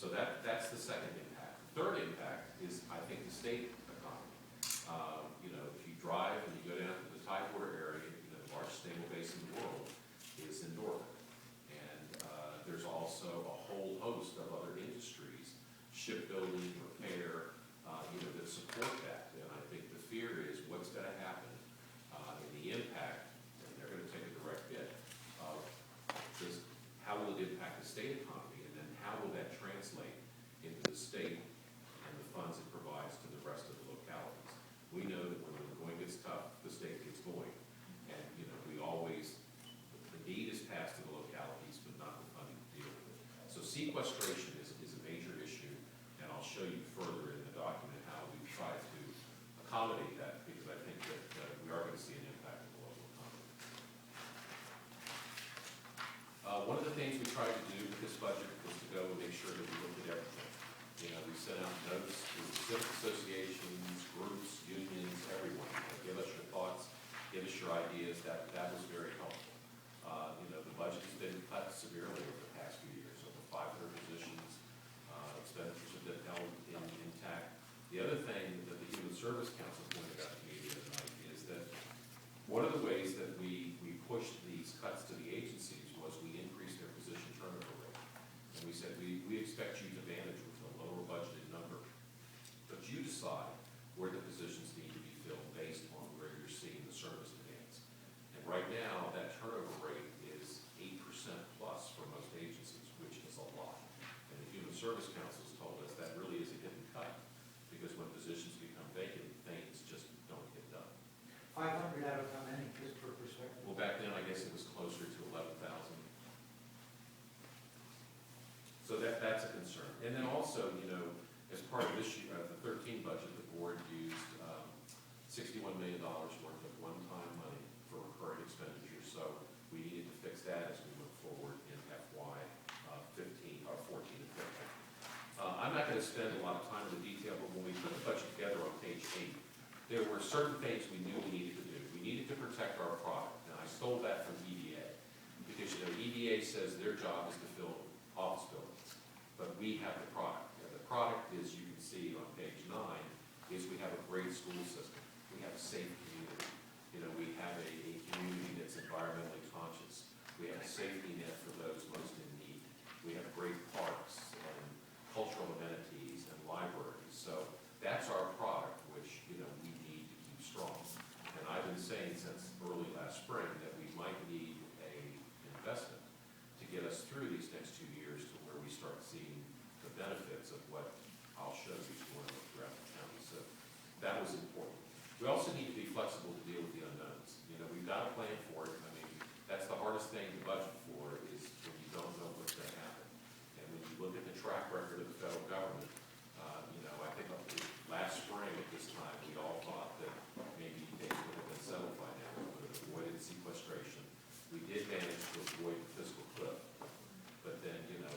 So that's the second impact. The third impact is, I think, the state economy. If you drive and you go down to the Tidewater area, the largest naval base in the world is in Norfolk. And there's also a whole host of other industries, shipbuilding, repair, that support that. And I think the fear is what's going to happen in the impact, and they're going to take a direct hit of just how will it impact the state economy, and then how will that translate into the state and the funds it provides to the rest of the localities. We know that when the going gets tough, the state gets going. And, we always, the need is passed to the localities, but not the funding to deal with it. So sequestration is a major issue, and I'll show you further in the document how we've tried to accommodate that, because I think that we are going to see an impact on the local economy. One of the things we tried to do with this budget was to go and make sure that we looked at everything. We sent out notes to civic associations, groups, unions, everyone. Give us your thoughts, give us your ideas. That was very helpful. The budget has been cut severely over the past few years, over 500 positions. Expenditures have been held intact. The other thing that the Human Service Council pointed out to me the other night is that one of the ways that we pushed these cuts to the agencies was we increased their position turnover rate. And we said, we expect you to manage with a lower budgeted number, but you decide where the positions need to be filled based on where you're seeing the service demands. And right now, that turnover rate is 8% plus for most agencies, which is a lot. And the Human Service Council has told us that really is a hidden cut, because when positions become vacant, things just don't get done. 500 out of how many, just for perspective? Well, back then, I guess it was closer to 11,000. So that's a concern. And then also, as part of this year, the 13 budget, the board used $61 million worth of one-time money for recurring expenditures. So we needed to fix that as we move forward in FY 15 or 14 and 15. I'm not going to spend a lot of time in the detail, but when we put the budget together on page 8, there were certain things we knew we needed to do. We needed to protect our product, and I stole that from EDA, because EDA says their job is to fill office buildings, but we have the product. And the product is, you can see on page 9, is we have a great school system. We have a safe community. We have a community that's environmentally conscious. We have a safety net for those most in need. We have great parks and cultural amenities and libraries. So that's our product, which we need to keep strong. And I've been saying since early last spring that we might need a investment to get us through these next 2 years to where we start seeing the benefits of what I'll show you throughout the county. So that was important. We also need to be flexible to deal with the unknowns. We've got a plan for it. I mean, that's the hardest thing to budget for, is when you don't know what's going to happen. And when you look at the track record of the federal government, I think last spring at this time, we all thought that maybe things would have been settled by now. We would have avoided sequestration. We did manage to avoid the fiscal cliff. But then, the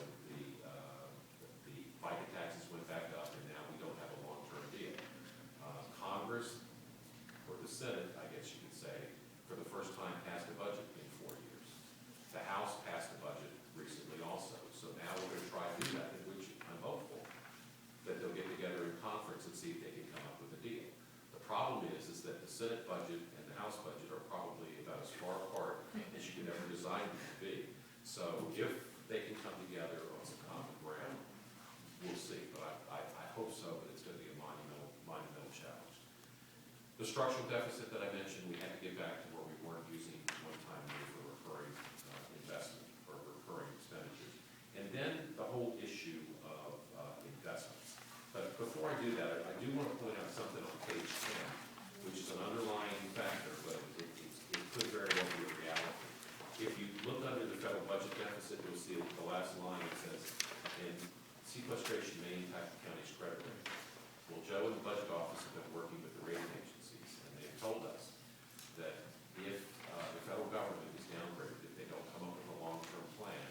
FICA taxes went back up, and now we don't have a long-term deal. Congress, or the Senate, I guess you could say, for the first time passed a budget in 4 years. The House passed a budget recently also. So now we're going to try to do that, which I'm hopeful that they'll get together in conference and see if they can come up with a deal. The problem is that the Senate budget and the House budget are probably about as far apart as you could ever design them to be. So if they can come together on some common ground, we'll see. But I hope so, but it's going to be a monumental challenge. The structural deficit that I mentioned, we had to get back to where we weren't using one-time money for recurring investment or recurring expenditures. And then the whole issue of investments. But before I do that, I do want to point out something on page 10, which is an underlying factor, but it could very well be a reality. If you look under the federal budget deficit, you'll see at the last line it says, and sequestration may impact the county's credit rating. Well, Joe and the budget office have been working with the rating agencies, and they've told us that if the federal government is downgraded, if they don't come up with a long-term plan,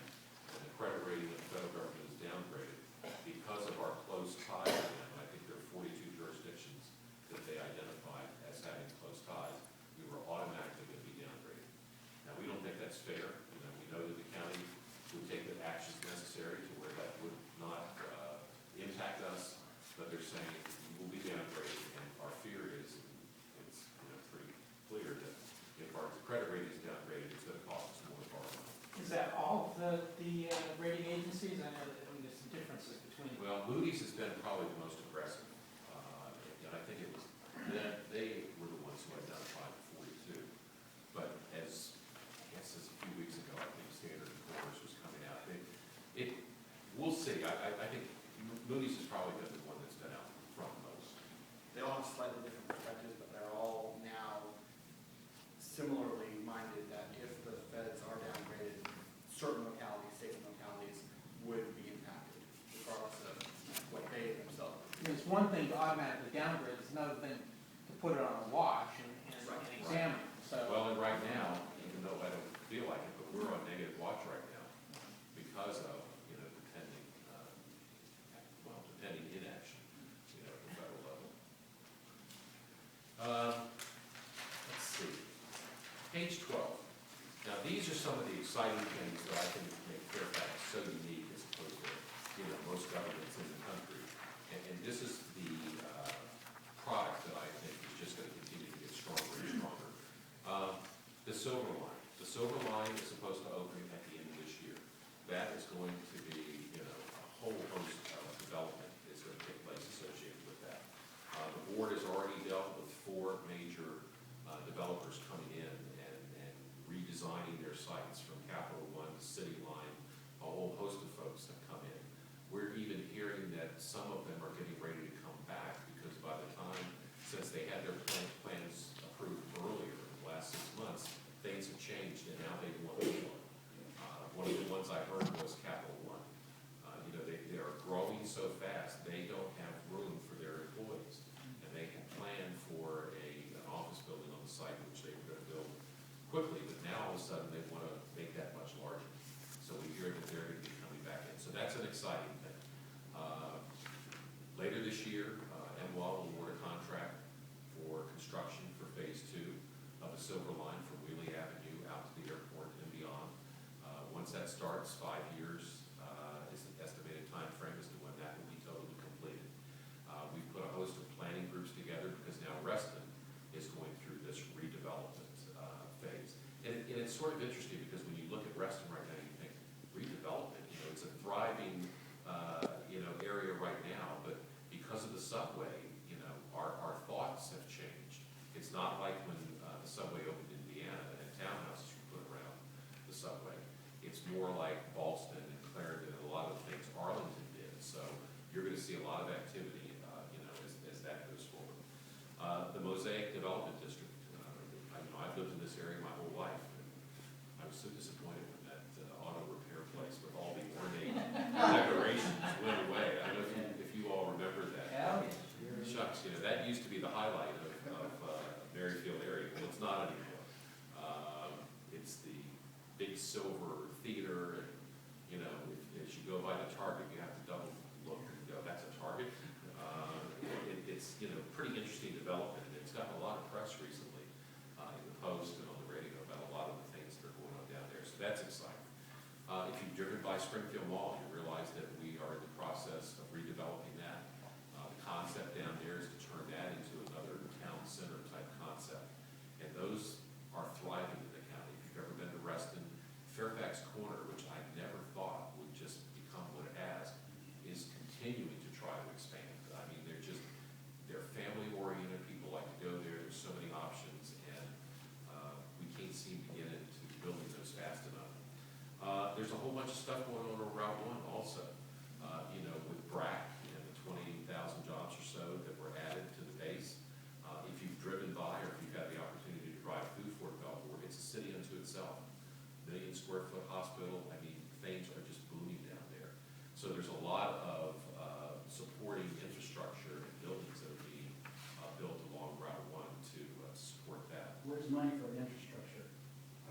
and the credit rating of the federal government is downgraded, because of our close ties to them, and I think there are 42 jurisdictions that they identified as having close ties, we were automatically going to be downgraded. Now, we don't think that's fair. We know that the county would take the actions necessary to where Moody's has been probably the most aggressive. And I think it was, they were the ones who identified the 42. But as, I guess as a few weeks ago, I think Standard & Poor's was coming out. We'll see. I think Moody's has probably been the one that's been out front most. They all have slightly different perspectives, but they're all now similarly minded that if the feds are downgraded, certain localities, states and localities would be impacted, regardless of what they themselves. I mean, it's one thing to automatically downgrade, it's another thing to put it on a watch and examine it, so. Well, and right now, even though I don't feel like it, but we're on negative watch right now because of, depending inaction, at the federal level. Let's see. Page 12. Now, these are some of the exciting things that I think make Fairfax so unique as opposed to, most governments in the country. And this is the product that I think is just going to continue to get stronger and stronger. The Silver Line. The Silver Line is supposed to open at the end of this year. That is going to be, a whole host of development is going to take place associated with that. The board has already dealt with 4 major developers coming in and redesigning their sites from Capital One to City Line. A whole host of folks have come in. We're even hearing that some of them are getting ready to come back because by the time, since they had their plans approved earlier in the last 6 months, things have changed and now they want more. One of the ones I heard was Capital One. They are growing so fast, they don't have room for their employees. And they had planned for an office building on the site, which they were going to build quickly, but now all of a sudden they want to make that much larger. So we hear that they're going to be coming back in. So that's an exciting thing. Later this year, MWA will award a contract for construction for phase 2 of the Silver Line from Wheelie Avenue out to the airport and beyond. Once that starts, 5 years is the estimated time frame as to when that will be totally completed. We've put a host of planning groups together because now Reston is going through this redevelopment phase. And it's sort of interesting because when you look at Reston right now, you think redevelopment, it's a thriving area right now, but because of the subway, our thoughts have changed. It's not like when the subway opened in Indiana and townhouses were put around the subway. It's more like Ballston and Clarendon and a lot of the things Arlington did. So you're going to see a lot of activity, as that goes forward. The Mosaic Development District. I've lived in this area my whole life, and I was so disappointed when that auto repair place with all the ornate decorations went away. I don't know if you all remember that. Shucks, that used to be the highlight of Merrifield area. Well, it's not anymore. It's the big silver theater, and as you go by the Target, you have to double look and go, that's a Target. It's pretty interesting development. It's gotten a lot of press recently in the Post and on the radio about a lot of the things that are going on down there. So that's exciting. If you've driven by Springfield Mall, you realize that we are in the process of redeveloping that. The concept down there is to turn that into another town center type concept. And those are thriving in the county. If you've ever been to Reston, Fairfax Corner, which I never thought would just become what it has, is continuing to try to expand. I mean, they're family-oriented. People like to go there. There's so many options, and we can't seem to get into building those fast enough. There's a whole bunch of stuff going on Route 1 also, with BRAC and the 20,000 jobs or so that were added to the base. If you've driven by or if you've had the opportunity to drive through Fort Belvoir, it's a city unto itself. 1 million square foot hospital. I mean, things are just booming down there. So there's a lot of supporting infrastructure and buildings that are being built along Route 1 to support that. Where's money for the infrastructure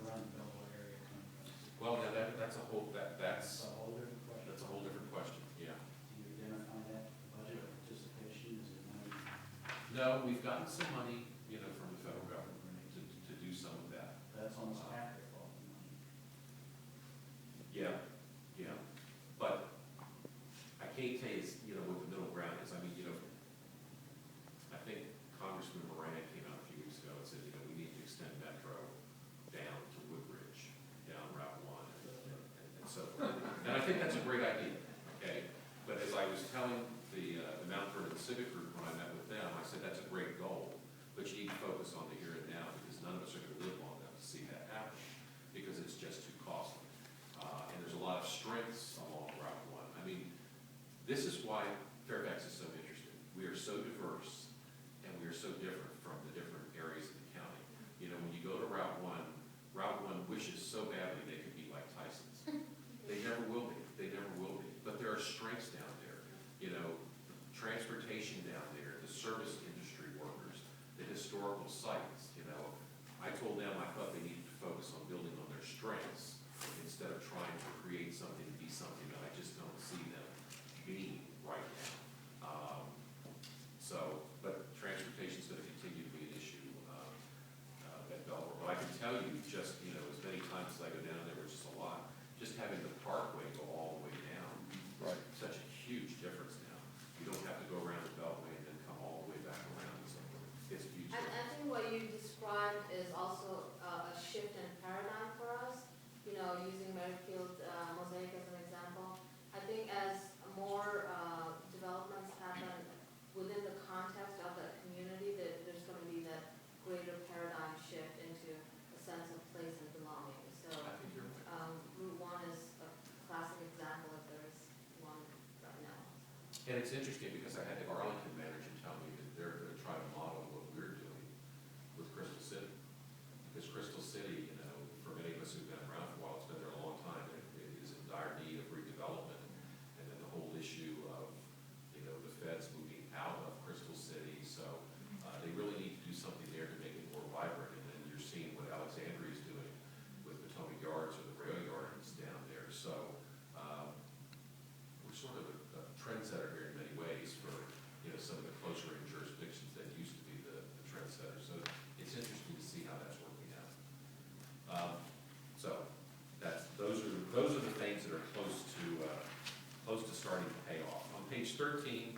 around the Belvoir area coming from? Well, now that's a whole That's that's a whole different question. a whole different question. Yeah. Do you identify that budget or participation? Is it money? No, we've gotten some money, from the federal government to do some of that. That's almost half their fault. Yeah. But I can't tell you, what the middle ground is. I mean, I think Congressman Moran came out a few weeks ago and said, we need to extend Metro down to Woodbridge, down Route 1, and so forth. And I think that's a great idea, okay? But as I was telling the the civic group, when I met with them, I said, that's a great goal, but you need to focus on the here and now, because none of us are gonna live long enough to see that happen, because it's just too costly. And there's a lot of strengths along Route 1. I mean, this is why Fairfax is so interesting. We are so diverse, and we are so different from the different areas of the county. You know, when you go to Route 1, Route 1 wishes so badly they could be like Tyson's. They never will be, they never will be. But there are strengths down there, you know, transportation down there, the service industry workers, the historical sites, you know. I told them I thought they needed to focus on building on their strengths instead of trying to create something to be something that I just don't see them being right now. But transportation's gonna continue to be an issue, at Belvoir. But I can tell you, just, you know, as many times as I go down there, which is a lot, just having the parkway go all the way down. Right. Such a huge difference now. You don't have to go around the Beltway and then come all the way back around, so it's a huge And difference. I think what you described is also a shift in paradigm for us, you know, using Merrifield Mosaic as an example. I think as more developments happen within the context of that community, that there's going to be that greater paradigm shift into a sense of place and belonging. So I think you're right. Route 1 is a classic example if there is one right now. And it's interesting because I had the Arlington manager tell me that they're gonna try to model what we're doing with Crystal City. Because Crystal City, you know, for many of us who've been around for a while, it's been there a long time, it is in dire need of redevelopment. And then the whole issue of, you know, the feds moving out of Crystal City, so they really need to do something there to make it more vibrant. And then you're seeing what Alexandria is doing with Potomac Yards or the rail yards down there. So we're sort of a trendsetter here in many ways for, you know, some of the closer in jurisdictions that used to be the trendsetter. So it's interesting to see how that's working out. So those are the things that are close to starting to pay off. On page 13,